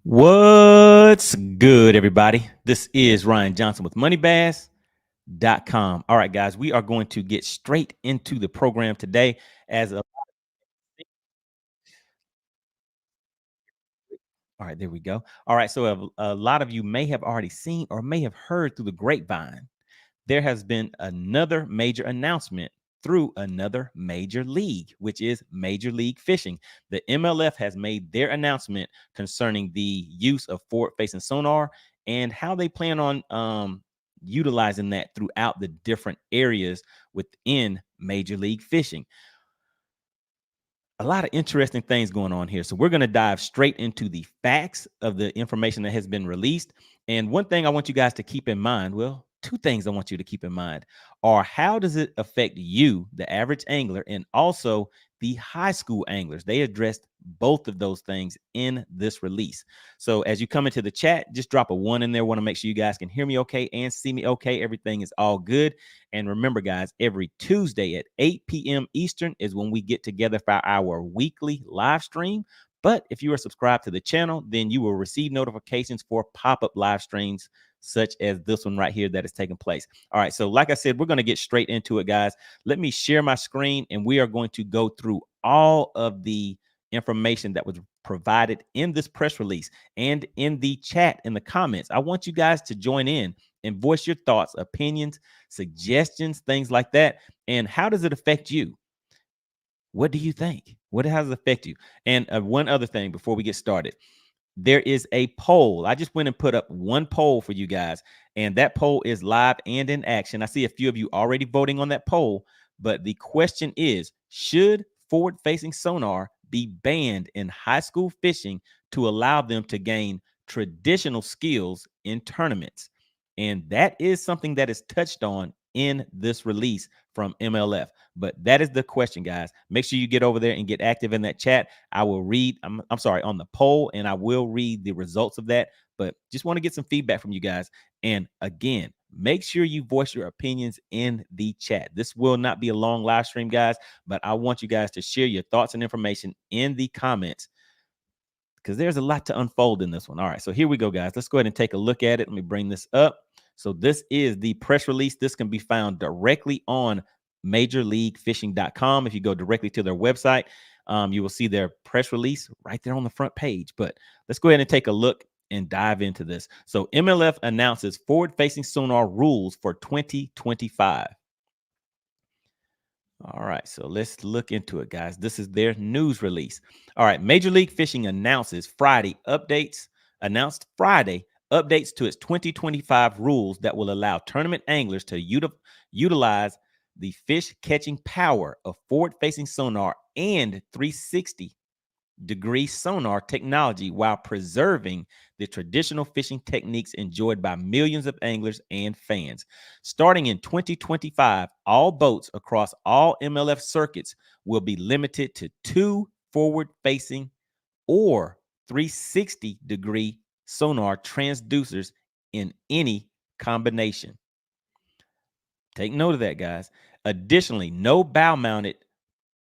What's good, everybody? This is Ryan Johnson with MoneyBass.com. All right, guys, we are going to get straight into the program today. All right, there we go. All right, so a lot of you may have already seen or may have heard through the grapevine, there has been another major announcement through another major league, which is Major League Fishing. The MLF has made their announcement concerning the use of forward-facing sonar and how they plan on utilizing that throughout the different areas within Major League Fishing. A lot of interesting things going on here. So we're going to dive straight into the facts of the information that has been released. And one thing I want you guys to keep in mind, well, two things I want you to keep in mind are how does it affect you, the average angler, and also the high school anglers. They addressed both of those things in this release. So as you come into the chat, just drop a 1 in there. Want to make sure you guys can hear me okay and see me okay. Everything is all good. And remember, guys, every Tuesday at 8 p.m. Eastern is when we get together for our weekly live stream. But if you are subscribed to the channel, then you will receive notifications for pop-up live streams such as this one right here that is taking place. All right, so like I said, we're going to get straight into it, guys. Let me share my screen, and we are going to go through all of the information that was provided in this press release and in the chat, in the comments. I want you guys to join in and voice your thoughts, opinions, suggestions, things like that. And how does it affect you? What do you think? How does it affect you? And one other thing before we get started, there is a poll. I just went and put up one poll for you guys, and that poll is live and in action. I see a few of you already voting on that poll, but the question is, should forward-facing sonar be banned in high school fishing to allow them to gain traditional skills in tournaments? And that is something that is touched on in this release from MLF. But that is the question, guys. Make sure you get over there and get active in that chat. I will read, I'm sorry, on the poll, and I will read the results of that. But just want to get some feedback from you guys. And again, make sure you voice your opinions in the chat. This will not be a long live stream, guys, but I want you guys to share your thoughts and information in the comments because there's a lot to unfold in this one. All right, so here we go, guys. Let's go ahead and take a look at it. Let me bring this up. So this is the press release. This can be found directly on majorleaguefishing.com. If you go directly to their website, you will see their press release right there on the front page. But let's go ahead and take a look and dive into this. So MLF announces forward-facing sonar rules for 2025. All right, so let's look into it, guys. This is their news release. All right, Major League Fishing announced Friday updates to its 2025 rules that will allow tournament anglers to utilize the fish catching power of forward-facing sonar and 360-degree sonar technology while preserving the traditional fishing techniques enjoyed by millions of anglers and fans. Starting in 2025, all boats across all MLF circuits will be limited to 2 forward-facing or 360-degree sonar transducers in any combination. Take note of that, guys. Additionally, no bow-mounted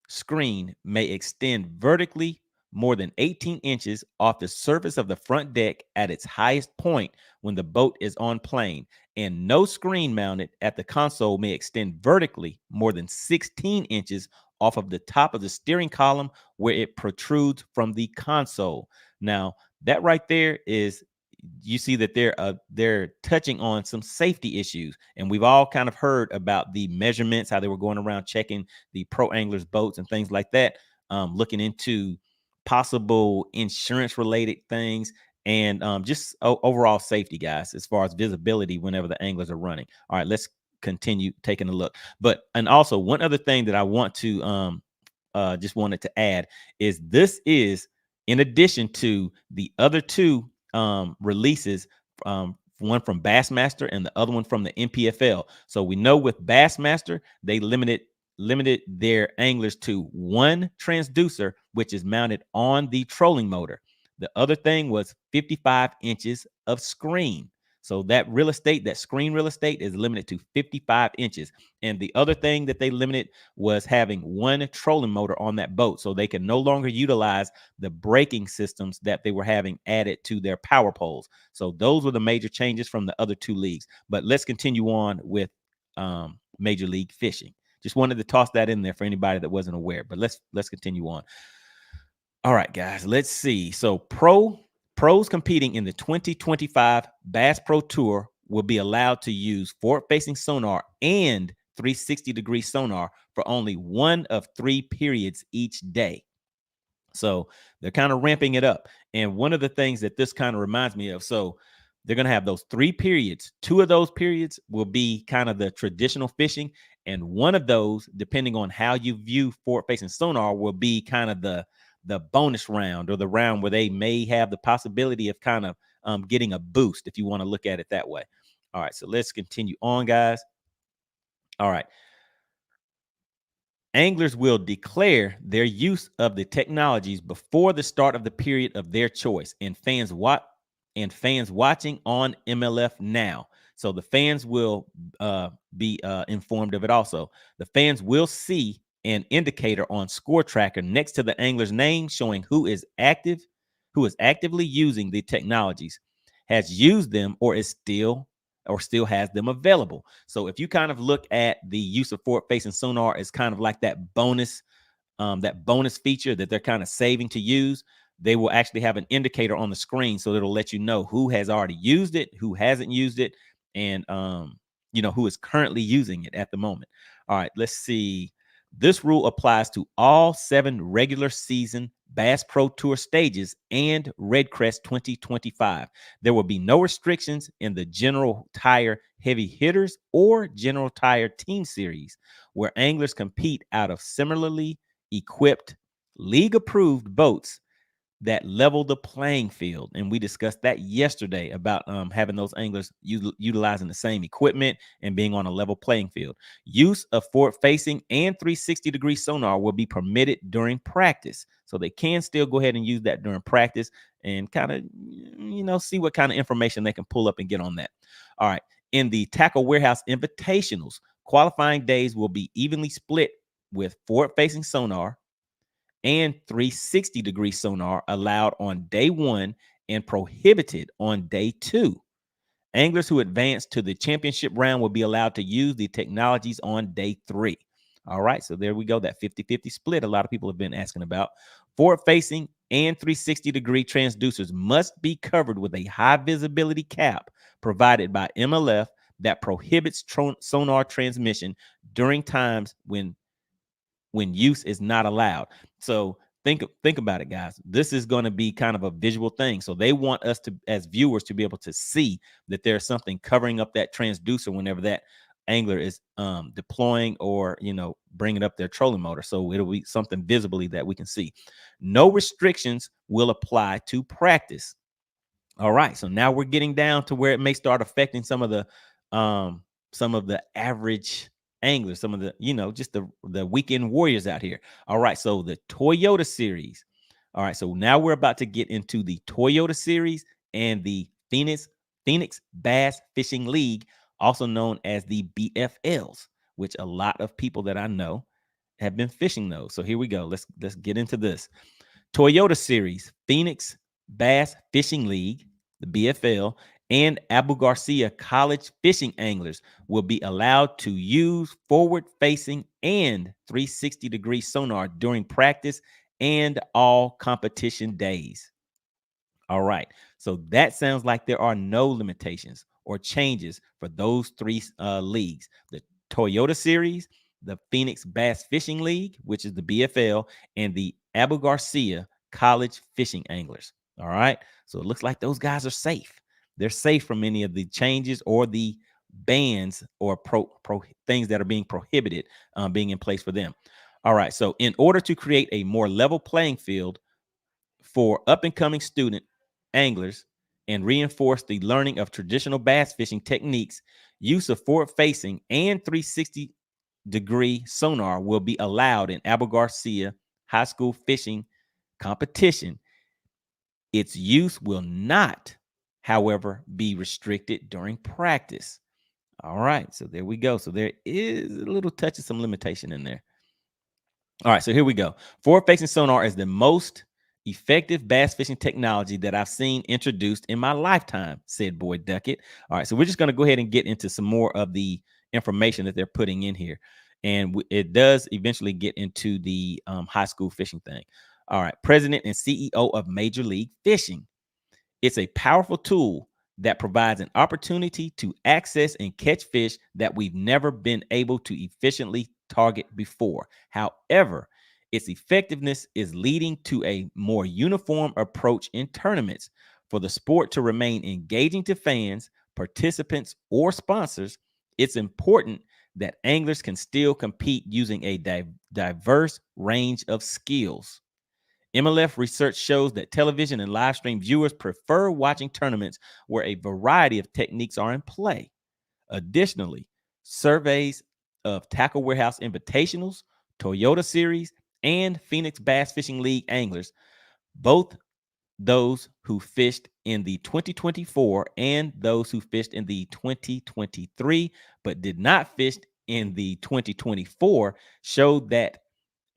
screen may extend vertically more than 18 inches off the surface of the front deck at its highest point when the boat is on plane, and no screen mounted at the console may extend vertically more than 16 inches off of the top of the steering column where it protrudes from the console. Now, that right there is, you see that they're touching on some safety issues, and we've all kind of heard about the measurements, how they were going around checking the pro anglers boats and things like that, looking into possible insurance related things and just overall safety, guys, as far as visibility whenever the anglers are running. All right, let's continue taking a look. And also one other thing that I want to just wanted to add is this is in addition to the other two releases, one from Bassmaster and the other one from the MPFL. So we know with Bassmaster, they limited their anglers to 1 transducer, which is mounted on the trolling motor. The other thing was 55 inches of screen. So that real estate, that screen real estate, is limited to 55 inches. And the other thing that they limited was having one trolling motor on that boat, so they can no longer utilize the braking systems that they were having added to their power poles. So those were the major changes from the other two leagues. But let's continue on with Major League Fishing. Just wanted to toss that in there for anybody that wasn't aware. But let's continue on. All right, guys, let's see. So pros competing in the 2025 Bass Pro Tour will be allowed to use forward-facing sonar and 360-degree sonar for only one of 3 periods each day. So they're kind of ramping it up. And one of the things that this kind of reminds me of, so they're going to have those 3 periods. 2 of those periods will be kind of the traditional fishing. And one of those, depending on how you view forward-facing sonar, will be kind of the bonus round, or the round where they may have the possibility of kind of getting a boost, if you want to look at it that way. All right, so let's continue on, guys. All right. Anglers will declare their use of the technologies before the start of the period of their choice, and fans watching on MLF Now. So the fans will be informed of it also. The fans will see an indicator on Score Tracker next to the angler's name showing who is actively using the technologies, has used them, or still has them available. So if you kind of look at the use of forward-facing sonar as kind of like that bonus feature that they're kind of saving to use, they will actually have an indicator on the screen, so it'll let you know who has already used it, who hasn't used it, and who is currently using it at the moment. All right, let's see. This rule applies to all 7 regular season Bass Pro Tour stages and Redcrest 2025. There will be no restrictions in the General Tire Heavy Hitters or General Tire Team Series, where anglers compete out of similarly equipped, league-approved boats that level the playing field. And we discussed that yesterday about having those anglers utilizing the same equipment and being on a level playing field. Use of forward-facing and 360-degree sonar will be permitted during practice. So they can still go ahead and use that during practice and kind of, see what kind of information they can pull up and get on that. All right. In the Tackle Warehouse Invitationals, qualifying days will be evenly split, with forward-facing sonar and 360-degree sonar allowed on day 1 and prohibited on day 2. Anglers who advance to the championship round will be allowed to use the technologies on day 3. All right, so there we go, that 50-50 split a lot of people have been asking about. Forward-facing and 360-degree transducers must be covered with a high visibility cap provided by MLF that prohibits sonar transmission during times when use is not allowed. So think about it, guys. This is going to be kind of a visual thing. So they want us to, as viewers, to be able to see that there's something covering up that transducer whenever that angler is deploying or bringing up their trolling motor. So it'll be something visibly that we can see. No restrictions will apply to practice. All right, so now we're getting down to where it may start affecting some of the average anglers, some of the just the weekend warriors out here. All right, so the Toyota series. All right, so now we're about to get into the Toyota series and the Phoenix Bass Fishing League, also known as the BFLs, which a lot of people that I know have been fishing those. So here we go. Let's get into this. Toyota series, Phoenix Bass Fishing League, the BFL, and Abu Garcia College fishing anglers will be allowed to use forward-facing and 360-degree sonar during practice and all competition days. All right, so that sounds like there are no limitations or changes for those 3 leagues: the Toyota series, the Phoenix Bass Fishing League, which is the BFL, and the Abu Garcia College fishing anglers. All right, so it looks like those guys are safe. They're safe from any of the changes or the bans or things that are being prohibited being in place for them. All right, so in order to create a more level playing field for up-and-coming student anglers and reinforce the learning of traditional bass fishing techniques, use of forward-facing and 360-degree sonar will be allowed in Abu Garcia high school fishing competition. Its use will not, however, be restricted during practice. All right, so there we go. So there is a little touch of some limitation in there. All right, so here we go. Forward-facing sonar is the most effective bass fishing technology that I've seen introduced in my lifetime, said Boyd Duckett. All right, so we're just going to go ahead and get into some more of the information that they're putting in here. And it does eventually get into the high school fishing thing. All right, president and CEO of Major League Fishing. It's a powerful tool that provides an opportunity to access and catch fish that we've never been able to efficiently target before. However, its effectiveness is leading to a more uniform approach in tournaments. For the sport to remain engaging to fans, participants, or sponsors, it's important that anglers can still compete using a diverse range of skills. MLF research shows that television and live stream viewers prefer watching tournaments where a variety of techniques are in play. Additionally, surveys of Tackle Warehouse Invitationals, Toyota Series, and Phoenix Bass Fishing League anglers, both those who fished in the 2024 and those who fished in the 2023 but did not fish in the 2024, showed that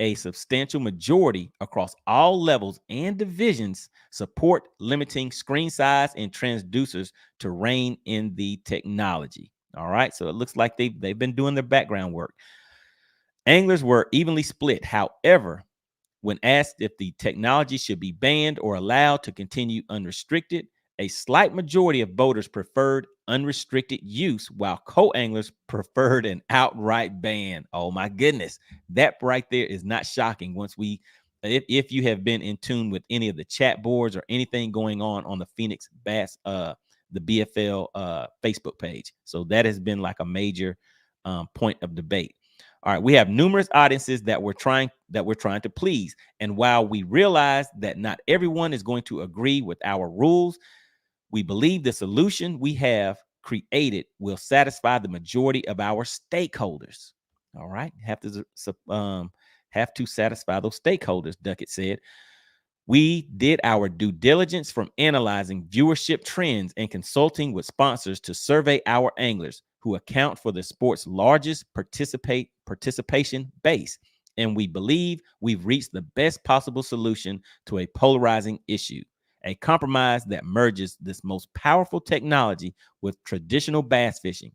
a substantial majority across all levels and divisions support limiting screen size and transducers to rein in the technology. All right, so it looks like they've been doing their background work. Anglers were evenly split. However, when asked if the technology should be banned or allowed to continue unrestricted, a slight majority of boaters preferred unrestricted use, while co-anglers preferred an outright ban. Oh my goodness, that right there is not shocking. Once if you have been in tune with any of the chat boards or anything going on the Phoenix Bass, the BFL Facebook page, so that has been like a major point of debate. All right, we have numerous audiences that we're trying to please, and while we realize that not everyone is going to agree with our rules, we believe the solution we have created will satisfy the majority of our stakeholders. All right, have to satisfy those stakeholders, Duckett said. We did our due diligence from analyzing viewership trends and consulting with sponsors to survey our anglers, who account for the sport's largest participation base. And we believe we've reached the best possible solution to a polarizing issue, a compromise that merges this most powerful technology with traditional bass fishing.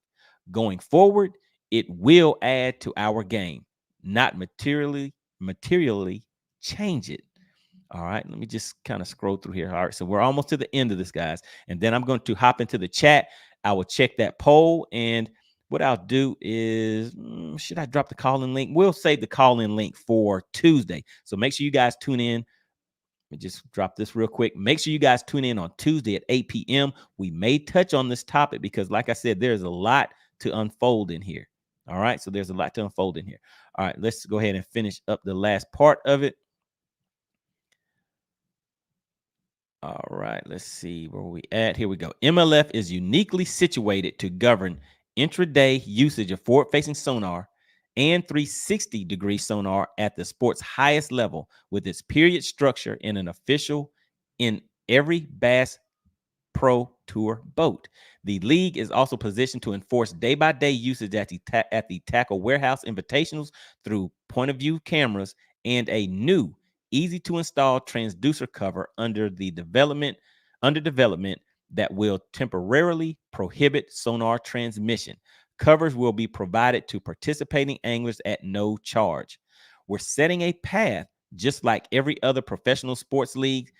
Going forward, it will add to our game, not materially change it. All right, let me just kind of scroll through here. All right, so we're almost to the end of this, guys. And then I'm going to hop into the chat. I will check that poll. And what I'll do is, should I drop the call-in link? We'll save the call-in link for Tuesday. So make sure you guys tune in. Let me just drop this real quick. Make sure you guys tune in on Tuesday at 8 p.m. We may touch on this topic because, like I said, there's a lot to unfold in here. All right, so there's a lot to unfold in here. All right, let's go ahead and finish up the last part of it. All right, let's see where we at. Here we go. MLF is uniquely situated to govern intraday usage of forward-facing sonar and 360-degree sonar at the sport's highest level, with its period structure in an official in every Bass Pro Tour boat. The league is also positioned to enforce day-by-day usage at the Tackle Warehouse Invitationals through point-of-view cameras and a new easy-to-install transducer cover under development that will temporarily prohibit sonar transmission. Covers will be provided to participating anglers at no charge. We're setting a path, just like every other professional sports league,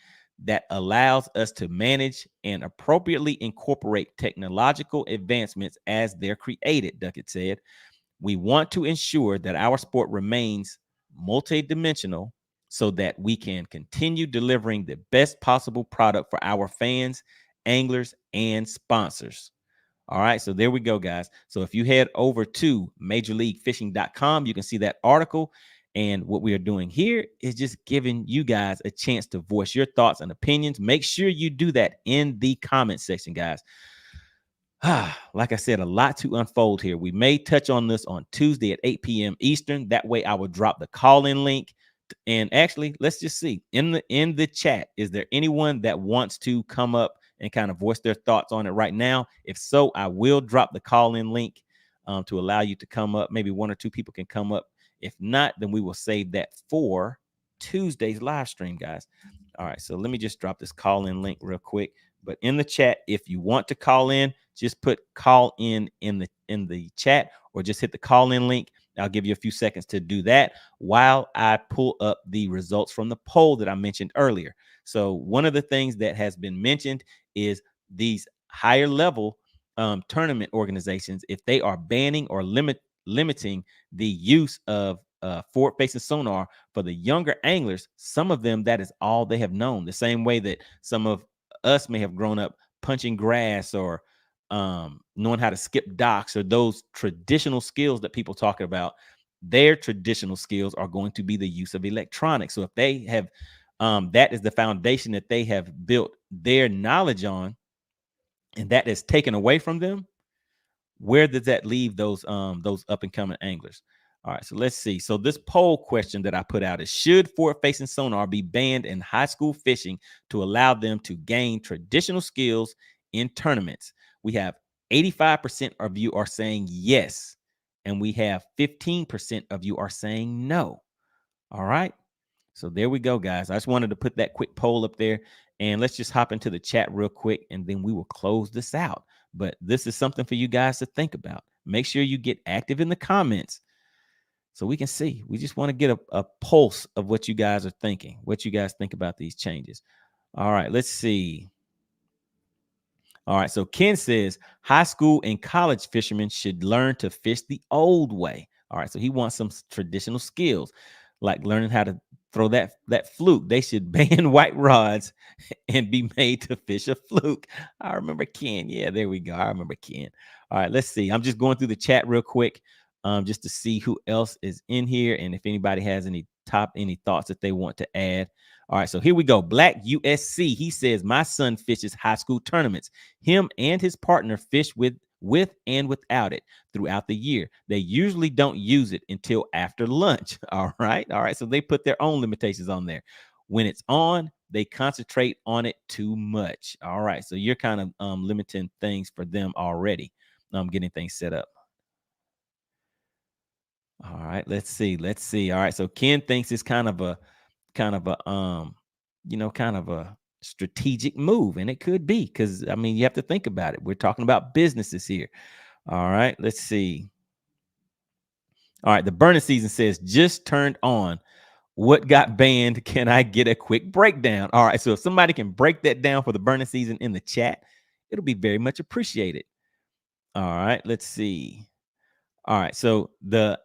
that allows us to manage and appropriately incorporate technological advancements as they're created, Duckett said. We want to ensure that our sport remains multidimensional so that we can continue delivering the best possible product for our fans, anglers, and sponsors. All right, so there we go, guys. So if you head over to majorleaguefishing.com, you can see that article. And what we are doing here is just giving you guys a chance to voice your thoughts and opinions. Make sure you do that in the comment section, guys. Like I said, a lot to unfold here. We may touch on this on Tuesday at 8 p.m. Eastern. That way I will drop the call-in link. And actually, let's just see in the chat, is there anyone that wants to come up and kind of voice their thoughts on it right now? If so, I will drop the call-in link to allow you to come up. Maybe one or two people can come up. If not, then we will save that for Tuesday's live stream, guys. All right, so let me just drop this call-in link real quick. But in the chat, if you want to call in, just put call in the chat, or just hit the call-in link. I'll give you a few seconds to do that while I pull up the results from the poll that I mentioned earlier. So one of the things that has been mentioned is these higher level tournament organizations, if they are banning or limiting the use of forward-facing sonar for the younger anglers, some of them, that is all they have known. The same way that some of us may have grown up punching grass or knowing how to skip docks, or those traditional skills that people talk about. Their traditional skills are going to be the use of electronics. So if they have that is the foundation that they have built their knowledge on, and that is taken away from them, where does that leave those up and coming anglers? All right, so let's see. So this poll question that I put out is, should forward-facing sonar be banned in high school fishing to allow them to gain traditional skills in tournaments? We have 85% of you are saying yes, and we have 15% of you are saying no. All right. So there we go, guys. I just wanted to put that quick poll up there, and let's just hop into the chat real quick, and then we will close this out. But this is something for you guys to think about. Make sure you get active in the comments so we can see. We just want to get a pulse of what you guys are thinking, what you guys think about these changes. All right, let's see. All right, so Ken says high school and college fishermen should learn to fish the old way. All right, so he wants some traditional skills, like learning how to throw that fluke. They should ban white rods and be made to fish a fluke. I remember Ken. Yeah, there we go. I remember Ken. All right, let's see. I'm just going through the chat real quick, just to see who else is in here, and if anybody has any thoughts that they want to add. All right, so here we go. Black USC. He says, my son fishes high school tournaments. Him and his partner fish with and without it throughout the year. They usually don't use it until after lunch. All right. So they put their own limitations on there. When it's on, they concentrate on it too much. All right. So you're kind of limiting things for them already. Getting things set up. All right. Let's see. All right. So Ken thinks it's kind of a strategic move, and it could be, because I mean, you have to think about it. We're talking about businesses here. All right, let's see. All right, the burning season says, just turned on. What got banned? Can I get a quick breakdown? All right, so if somebody can break that down for the burning season in the chat, it'll be very much appreciated. All right, let's see. All right, so the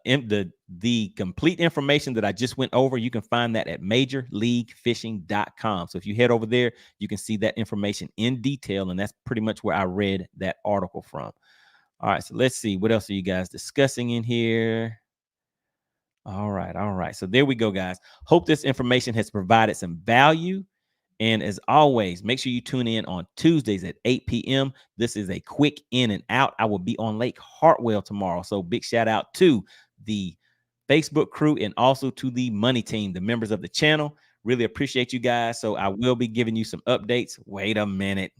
complete information that I just went over, you can find that at majorleaguefishing.com. So if you head over there, you can see that information in detail, and that's pretty much where I read that article from. All right, so let's see. What else are you guys discussing in here? All right. So there we go, guys. Hope this information has provided some value. And as always, make sure you tune in on Tuesdays at 8 p.m. This is a quick in and out. I will be on Lake Hartwell tomorrow. So big shout out to the Facebook crew and also to the Money Team, the members of the channel. Really appreciate you guys. So I will be giving you some updates. Wait a minute.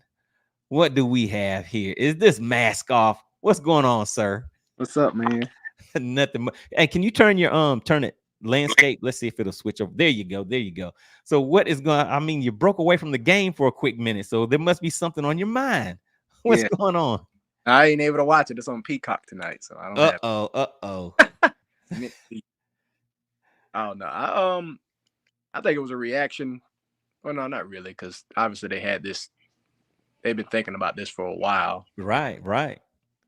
What do we have here? Is this mask off? What's going on, sir? What's up, man? Nothing. Hey, can you turn it landscape? Let's see if it'll switch over. There you go. So what is going? I mean, you broke away from the game for a quick minute, so there must be something on your mind. What's going on? I ain't able to watch it. It's on Peacock tonight, so I don't have. Uh-oh. Oh no. I think it was a reaction. Well, no, not really, because obviously they've been thinking about this for a while. Right.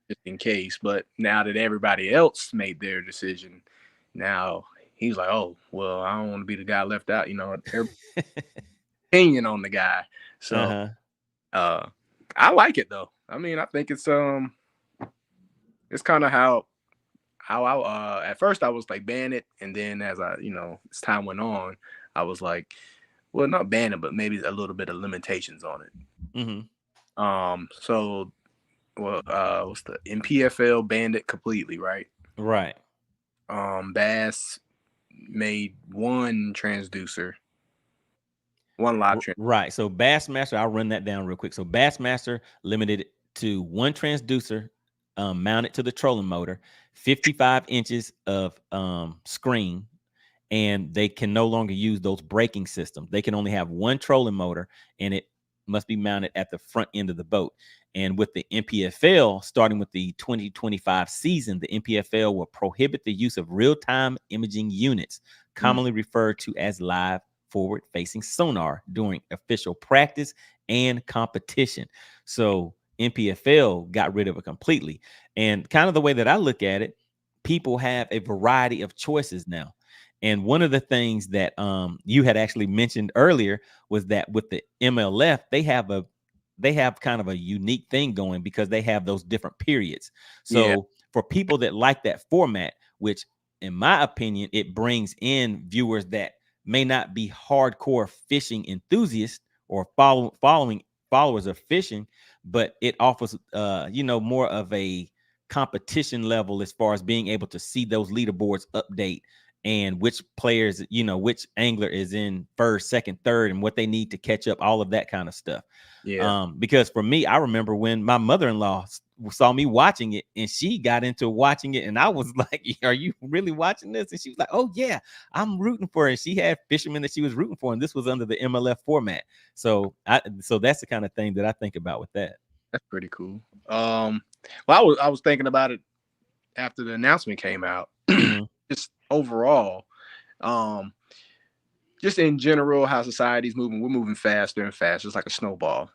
Just in case. But now that everybody else made their decision, now he's like, oh, well, I don't want to be the guy left out, opinion on the guy. So I like it though. I mean, I think it's kind of how I at first I was like ban it, and then as I as time went on, I was like, well, not ban it, but maybe a little bit of limitations on it. So what's the MPFL banned it completely, right? Right. Bass made one transducer. One live train. Right. So Bassmaster, I'll run that down real quick. So Bassmaster, limited, Bassmaster, I'll run that down real quick. So Bassmaster limited to one transducer mounted to the trolling motor, 55 inches of screen, and they can no longer use those braking systems. They can only have one trolling motor, and it must be mounted at the front end of the boat. And with the MPFL, starting with the 2025 season, the MPFL will prohibit the use of real-time imaging units, commonly referred to as live forward-facing sonar, during official practice and competition. So MPFL got rid of it completely. And kind of the way that I look at it, people have a variety of choices now. And one of the things that you had actually mentioned earlier was that with the MLF, they have kind of a unique thing going because they have those different periods. So for people that like that format, which in my opinion, it brings in viewers that may not be hardcore fishing enthusiasts or followers of fishing, but it offers more of a competition level as far as being able to see those leaderboards update and which players, which angler is in first, second, third, and what they need to catch up, all of that kind of stuff. Because for me, I remember when my mother-in-law saw me watching it and she got into watching it, and I was like, are you really watching this? And she was like, oh yeah, I'm rooting for it. And she had fishermen that she was rooting for, and this was under the MLF format. So that's the kind of thing that I think about with that. That's pretty cool. Well, I was thinking about it after the announcement came out. Just overall, just in general, how society's moving. We're moving faster and faster. It's like a snowball.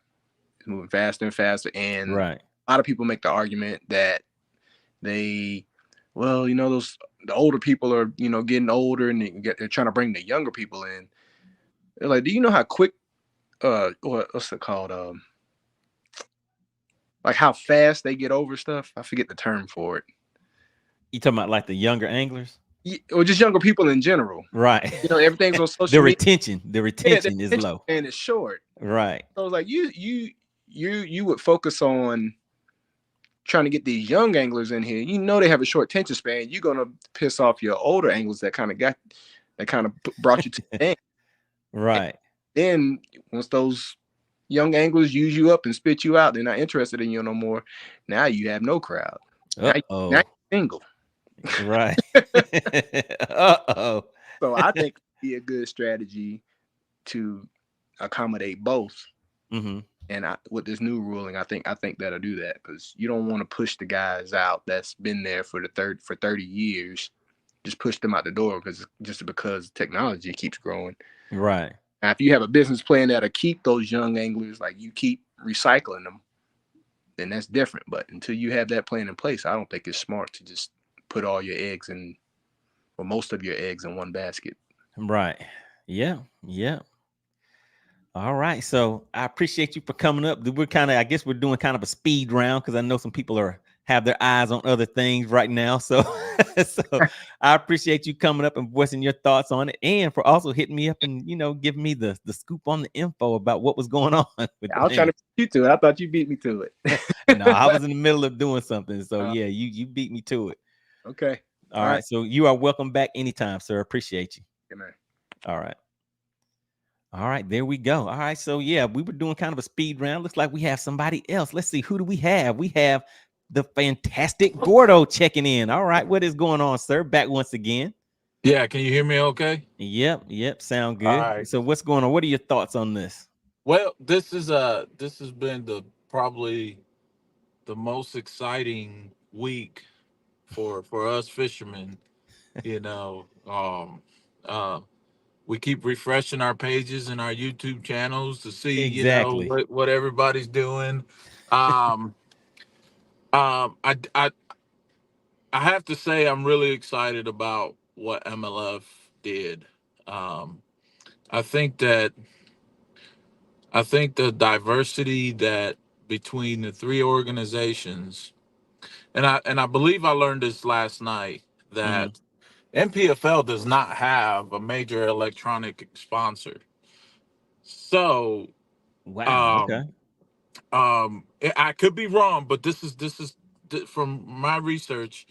It's moving faster and faster. And a lot of people make the argument that the older people are, getting older, and they're trying to bring the younger people in. They're like, do you know how quick, what's it called? Like how fast they get over stuff? I forget the term for it. You talking about like the younger anglers? Or just younger people in general, right? Everything's on social media. The retention is low, and it's short, right? So it's like you would focus on trying to get these young anglers in here. They have a short attention span. You're gonna piss off your older anglers that kind of brought you to the end, right? And then once those young anglers use you up and spit you out, they're not interested in you no more. Now you have no crowd. Now you're single. Right. So I think it'd be a good strategy to accommodate both. And with this new ruling, I think that'll do that, because you don't want to push the guys out that's been there for 30 years. Just push them out the door because technology keeps growing. Right. Now, if you have a business plan that'll keep those young anglers, like you keep recycling them, then that's different. But until you have that plan in place, I don't think it's smart to just put all your eggs or most of your eggs in one basket. Right. Yeah. All right. So I appreciate you for coming up. I guess we're doing kind of a speed round because I know some people have their eyes on other things right now. So, I appreciate you coming up and voicing your thoughts on it, and for also hitting me up and, giving me the scoop on the info about what was going on. I was trying to beat you to it. I thought you beat me to it. No, I was in the middle of doing something. So yeah, you beat me to it. Okay. All right. So you are welcome back anytime, sir. Appreciate you. Good man. All right. All right, there we go. All right, so yeah, we were doing kind of a speed round. Looks like we have somebody else. Let's see, who do we have? We have the fantastic Gordo checking in. All right, what is going on, sir? Back once again. Yeah, can you hear me okay? Yep, sound good. Right. So what's going on? What are your thoughts on this? Well, this has been probably the most exciting week for us fishermen. We keep refreshing our pages and our YouTube channels to see, what everybody's doing. I have to say I'm really excited about what MLF did. I think the diversity that between the three organizations, and I believe I learned this last night, that MPFL does not have a major electronic sponsor. So, wow, okay. I could be wrong, but this is from my research.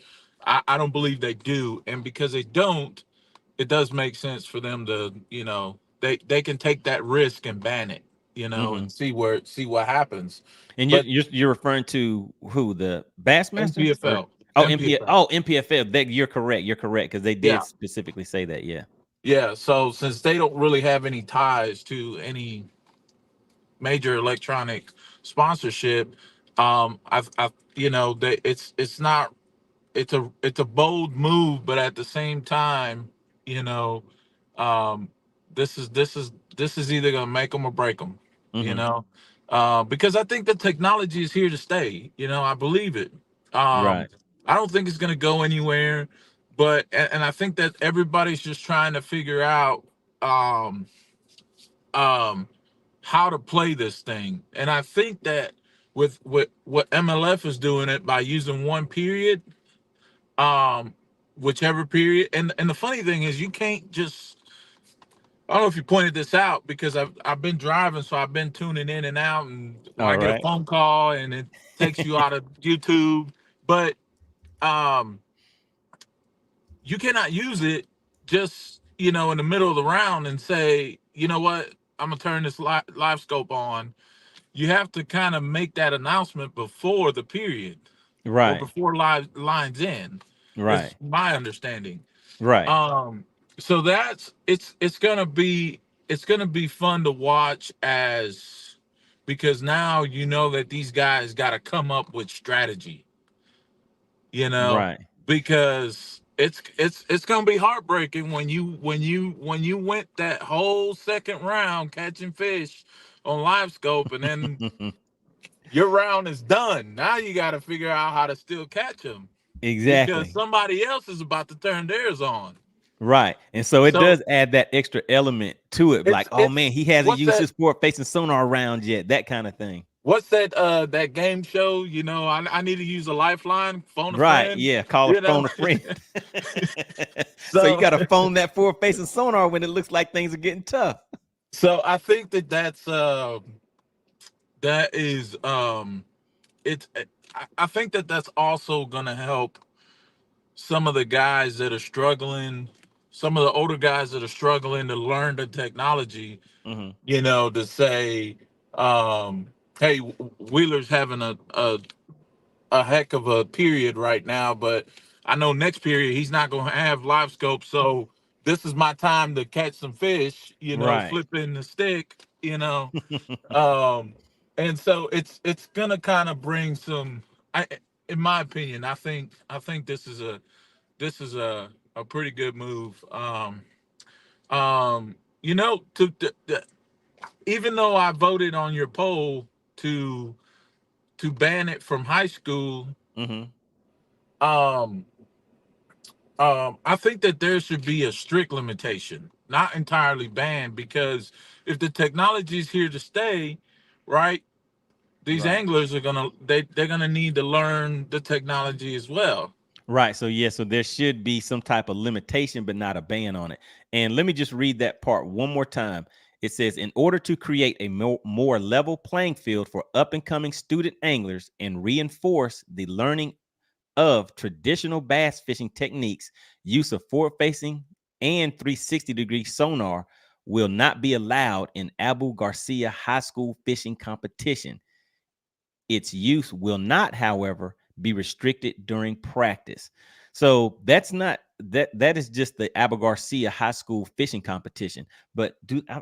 I don't believe they do, and because they don't, it does make sense for them to they can take that risk and ban it, and see what happens. And But you're referring to who, the Bassmasters or MPFL, MPFL, MPFL? That you're correct. You're correct, because they did yeah, specifically say that. Yeah. yeah. So since they don't really have any ties to any major electronic sponsorship, I they it's not it's a bold move, but at the same time, you know, um, this is either gonna make them or break them, Mm-hmm. because I think the technology is here to stay. I believe it. Right. I don't think it's gonna go anywhere, but and I think that everybody's just trying to figure out um, um, how to play this thing, and I think that with what MLF is doing it by using one period, um whichever period, and the funny thing is you can't just, I don't know if you pointed this out, because I've been driving, so I've been tuning in and out, and I All get a right. phone call and it takes you out of YouTube, but um you cannot use it just in the middle of the round and say, you know what, I'm gonna turn this live scope on. You have to kind of make that announcement before the period, or Right. before live lines in. It's Right. my understanding. Right. So it's gonna be fun to watch, because now that these guys got to come up with strategy, you know, Right. because it's gonna be heartbreaking when you went that whole second round catching fish on live scope, and then your round is done. Now you got to figure out how to still catch them, because Exactly. somebody else is about to turn theirs on. Right. And so it So does add that extra element to it. it's Like, oh man, it's he hasn't what's used that his forward facing sonar round yet. That kind of thing. what's that game show? I need to use a lifeline, phone a Right. friend. Yeah. Call a You know, phone a friend. So you so got to phone that forward facing sonar when it looks like things are getting tough. so I think that is it's I think that's also gonna help some of the guys that are struggling, some of the older guys that are struggling to learn the technology. Hmm. To say, hey, Wheeler's having a heck of a period right now, but I know next period he's not going to have live scope, so this is my time to catch some fish. Right. Flipping the stick. Um, and so it's gonna kind of bring some. In my opinion, I think this is a pretty good move. Even though I voted on your poll to ban it from high school, Hmm. um, I think that there should be a strict limitation, not entirely banned, because if the technology is here to stay, right, these Right. anglers they're gonna need to learn the technology as well. Right. So yeah, so there should be some type of limitation, but not a ban on it. And let me just read that part one more time. It says, in order to create a more level playing field for up and coming student anglers and reinforce the learning of traditional bass fishing techniques, use of forward facing and 360-degree sonar will not be allowed in Abu Garcia High School fishing competition. Its use will not, however, be restricted during practice. So that's not that is just the Abu Garcia High School fishing competition. But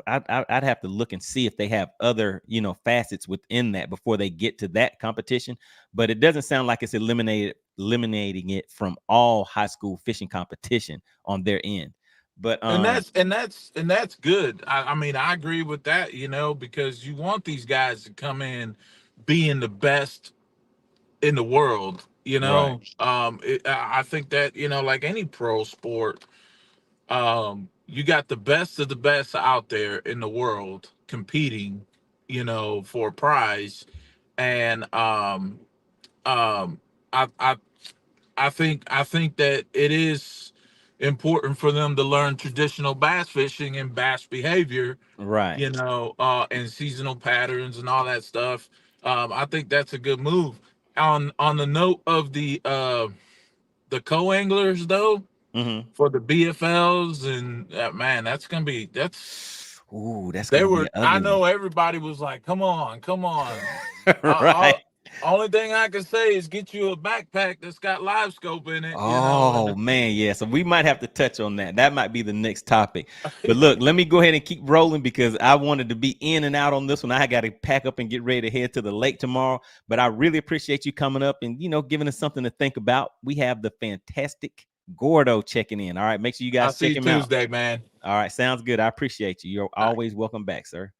I'd have to look and see if they have other facets within that before they get to that competition. But it doesn't sound like it's eliminating it from all high school fishing competition on their end. But And that's good. I mean, I agree with that. Because you want these guys to come in being the best in the world. right, I think that like any pro sport, you got the best of the best out there in the world competing, for a prize, and um, I I I think that it is important for them to learn traditional bass fishing and bass behavior, right. and seasonal patterns and all that stuff. I think that's a good move. On the note of the co-anglers though, Hmm. for the BFLs, and man, that's gonna be Ooh, that's They gonna be were. an I ugly one. know everybody was like, "Come on, come on." Right. Only thing I can say is get you a backpack that's got live scope in it. You know. Oh man, yeah. So we might have to touch on that. That might be the next topic. But look, let me go ahead and keep rolling because I wanted to be in and out on this one. I got to pack up and get ready to head to the lake tomorrow. But I really appreciate you coming up and giving us something to think about. We have the fantastic Gordo checking in. All right, make sure you guys I'll see check you him out. Tuesday, man. All right, sounds good. I appreciate you. You're always welcome back, sir.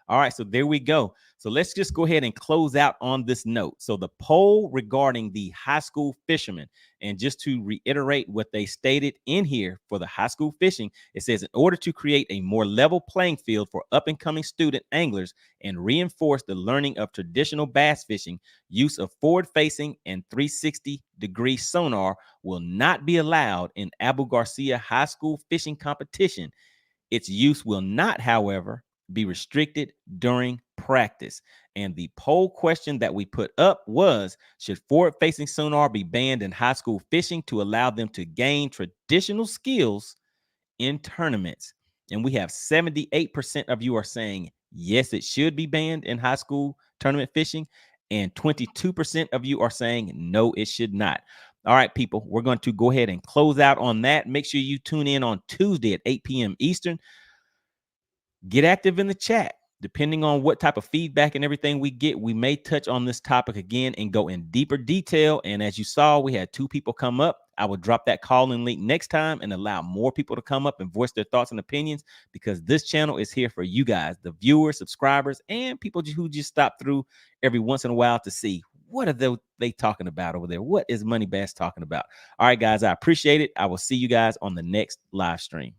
All right, so there we go. So let's just go ahead and close out on this note. So the poll regarding the high school fishermen, and just to reiterate what they stated in here for the high school fishing, it says in order to create a more level playing field for up and coming student anglers and reinforce the learning of traditional bass fishing, use of forward-facing and 360-degree sonar will not be allowed in Abu Garcia High School fishing competition. Its use will not, however, be restricted during practice. And the poll question that we put up was, should forward-facing sonar be banned in high school fishing to allow them to gain traditional skills in tournaments? And we have 78% of you are saying, yes, it should be banned in high school tournament fishing. And 22% of you are saying, no, it should not. All right, people, we're going to go ahead and close out on that. Make sure you tune in on Tuesday at 8 p.m. Eastern. Get active in the chat. Depending on what type of feedback and everything we get, we may touch on this topic again and go in deeper detail. And as you saw, we had 2 people come up. I will drop that call-in link next time and allow more people to come up and voice their thoughts and opinions, because this channel is here for you guys, the viewers, subscribers, and people who just stop through every once in a while to see what are they talking about over there. What is MoneyBass talking about? All right, guys, I appreciate it. I will see you guys on the next live stream.